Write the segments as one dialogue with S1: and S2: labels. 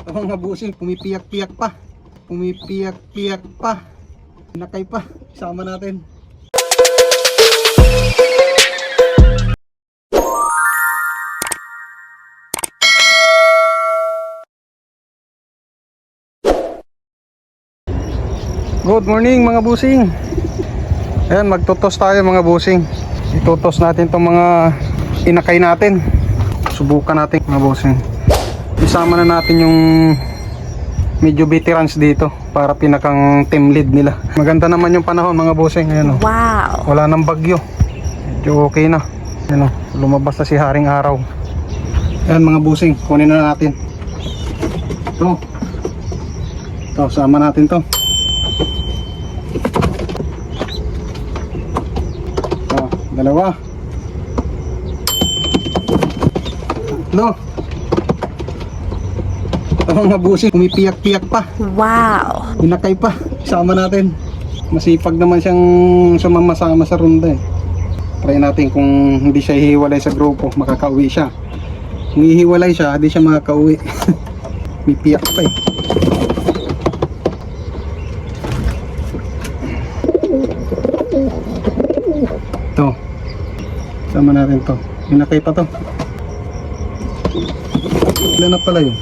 S1: Ito mga busing, pumipiyak-piyak pa. Pumipiyak-piyak pa. Nakay pa. Sama natin. Good morning mga busing. Ayan, magtutos tayo mga busing. Itutos natin itong mga inakay natin. Subukan natin mga busing. Isama na natin yung medyo veterans dito para pinakang team lead nila. Maganda naman yung panahon mga busing. Ayan,
S2: wow.
S1: Wala nang bagyo. Medyo okay na. Ayan, lumabas na si Haring Araw. Ayan mga busing, kunin na natin. Ito, sama natin to. Dalawa. Tatlo. Ito mga busing, pumipiyak-piyak pa.
S2: Wow.
S1: Inakay pa. Sama natin. Masipag naman siyang sumama-sama sa ronda eh. Try natin kung hindi siya hihiwalay sa grupo, makakauwi siya. Kung hihiwalay siya, hindi siya makakauwi. Pumipiyak pa eh. Ito. Sama natin to. Inakay pa to. Ilan na pala yun?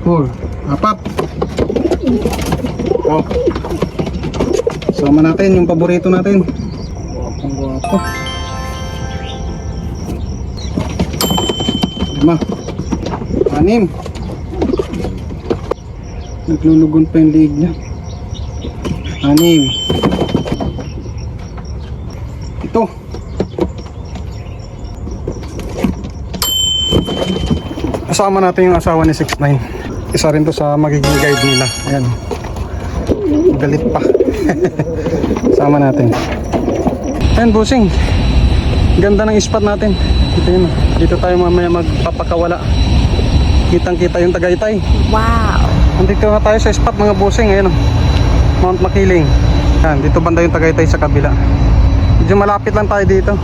S1: 4, 4. Oh. Sama natin yung paborito natin. Guwapong guwapo. 5, 6. Naglulugon pa yung liig niya. 6. Ito. Kasama natin yung asawa ni 6'9". Isa rin to sa magiging guide nila. Ayan. Galit pa. Sama natin. Ayan busing. Ganda ng spot natin. Dito yun. Dito tayo mamaya magpapakawala. Kitang kita yung Tagaytay.
S2: Wow.
S1: Nandito na tayo sa spot mga busing. Ayan. Mount Makiling. Ayan. Dito banda yung Tagaytay sa kabila. Medyo malapit lang tayo dito.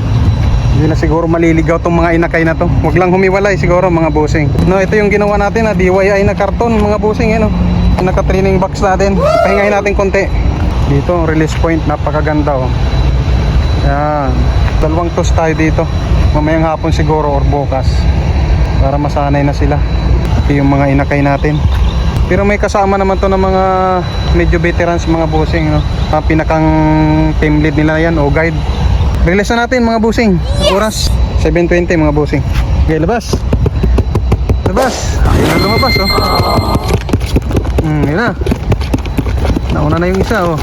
S1: Hindi na siguro maliligaw tong mga inakay na to. Huwag lang humiwalay siguro mga busing. No, ito yung ginawa natin na DIY na karton mga busing. Ano? Naka-training box natin. Pahingayin natin konti. Dito, release point. Napakaganda oh. Yan. 2 toss tayo dito. Mamayang hapon siguro or bukas. Para masanay na sila. Ito yung mga inakay natin. Pero may kasama naman to ng mga medyo veterans mga busing, no? Pinakang team lead nila yan o guide. Release na natin mga busing. Oras 7:20 mga busing. Okay, labas. Labas. Ayun na lumabas oh. Yun na. Nauna na yung isa oh.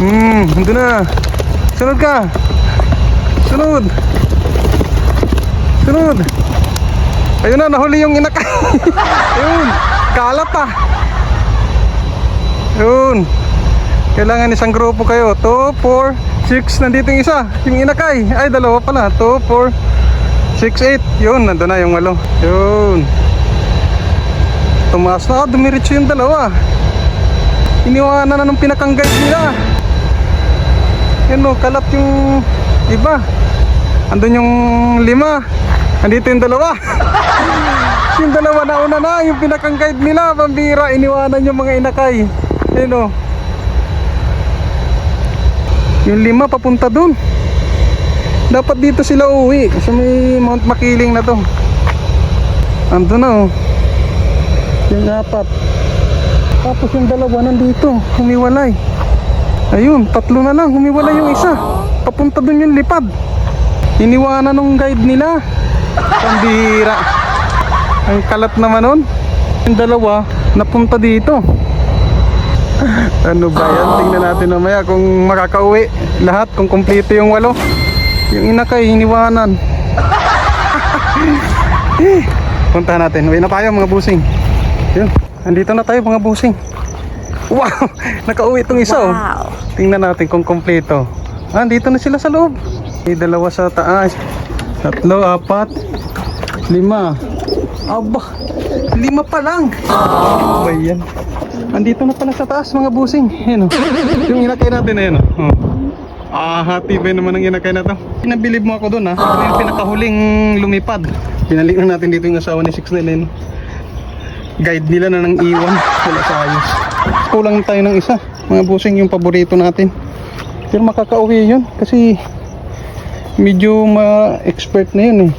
S1: Nandun na. Sunod ka. Sunod. Sunod. Ayun na, nahuli yung inakay. Ayun, kalat pa. Ayun. Kailangan isang grupo kayo. 2, 4, 6. Nandito yung isa, yung inakay. Ay, dalawa pala. 2, 4, 6, 8. Yun, nandun na yung malo. Yun. Tumaas na. Dumiritso yung dalawa. Iniwanan na ng pinakang guide nila. Yun o, kalat yung iba. Andun yung 5. Andito yung dalawa. Yung dalawa nauna na. Yung pinakang guide nila, pambira. Iniwanan yung mga inakay. Ayun o. Yung 5 papunta dun. Dapat dito sila uwi. Kasi may Mount Makiling na to. Andun na o. Yung 4. Tapos yung dalawa nandito. Humiwalay. Ayun, 3 na lang. Humiwalay yung isa. Papunta dun yung lipad. Iniwanan ng guide nila. Pambira. Ang kalat naman nun. Yung dalawa napunta dito. Ano ba yan? Tingnan natin mamaya kung makakauwi lahat, kung kumpleto yung 8. Yung inakay hiniwanan. Puntahan natin. Uwi na tayo mga busing. Yun. Andito na tayo mga busing. Wow! Nakauwi itong isa oh.
S2: Wow.
S1: Tingnan natin kung kumpleto. Andito na sila sa loob. May 2 sa taas. 3, 4, 5. Aba, 5 pa lang. Ba yan? Andito na pala sa taas mga busing. Ayan o. Yung inakay natin na yan o. Hati ba naman ang inakay na to? Pinabilib mo ako dun ha. Ito yung pinakahuling lumipad. Pinalik na natin dito yung asawa ni 699. Guide nila na nang iwan. Wala sa ayos. Kulang tayo ng isa. Mga bossing, yung paborito natin. Pero makakauwi yun. Kasi medyo ma-expert na yun eh.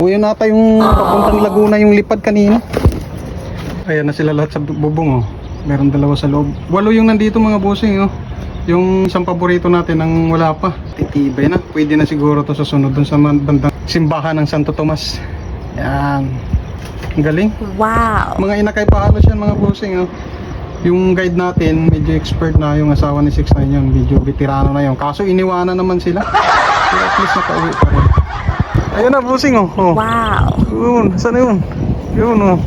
S1: Uwi nata yung papuntang Laguna yung lipad kanina. Ayan na sila lahat sa bubong oh. Meron dalawa sa loob. 8 yung nandito mga bossing oh. Yung isang paborito natin ang wala pa. Titibay na. Pwede na siguro to sa sunod dun sa bandang simbahan ng Santo Tomas. Yan. Ang galing.
S2: Wow.
S1: Mga inakay pa halos yan mga bossing oh. Yung guide natin medyo expert na, yung asawa ni 69 yun. Medyo veterano na yun. Kaso iniwanan naman sila. Kaya at least nakauwi pa rin. Ayun na bossing oh. Oh.
S2: Wow.
S1: Yun, saan yun? Yun oh.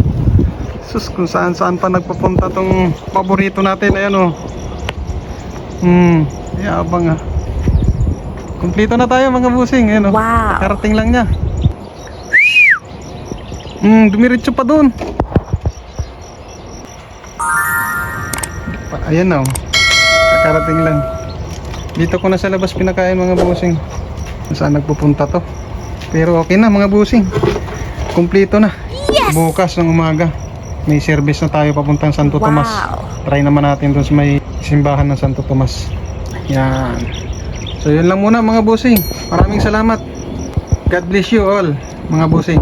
S1: Sus, kung saan saan pa nagpapunta tong paborito natin. Ayan oh. Yabang ah. Kumpleto na tayo mga busing. Ayan oh.
S2: Wow.
S1: Karating lang niya. Dumiretso pa doon. Ayan na oh. Kakarating lang. Dito ko na sa labas pinakain mga busing. Saan nagpupunta to? Pero okay na mga busing. Kumpleto na.
S2: Yes!
S1: Bukas ng umaga may service na tayo papuntang Santo
S2: Wow.
S1: Tomas. Try naman natin doon sa may simbahan ng Santo Tomas. Yan. So yun lang muna mga busing. Maraming salamat. God bless you all mga busing.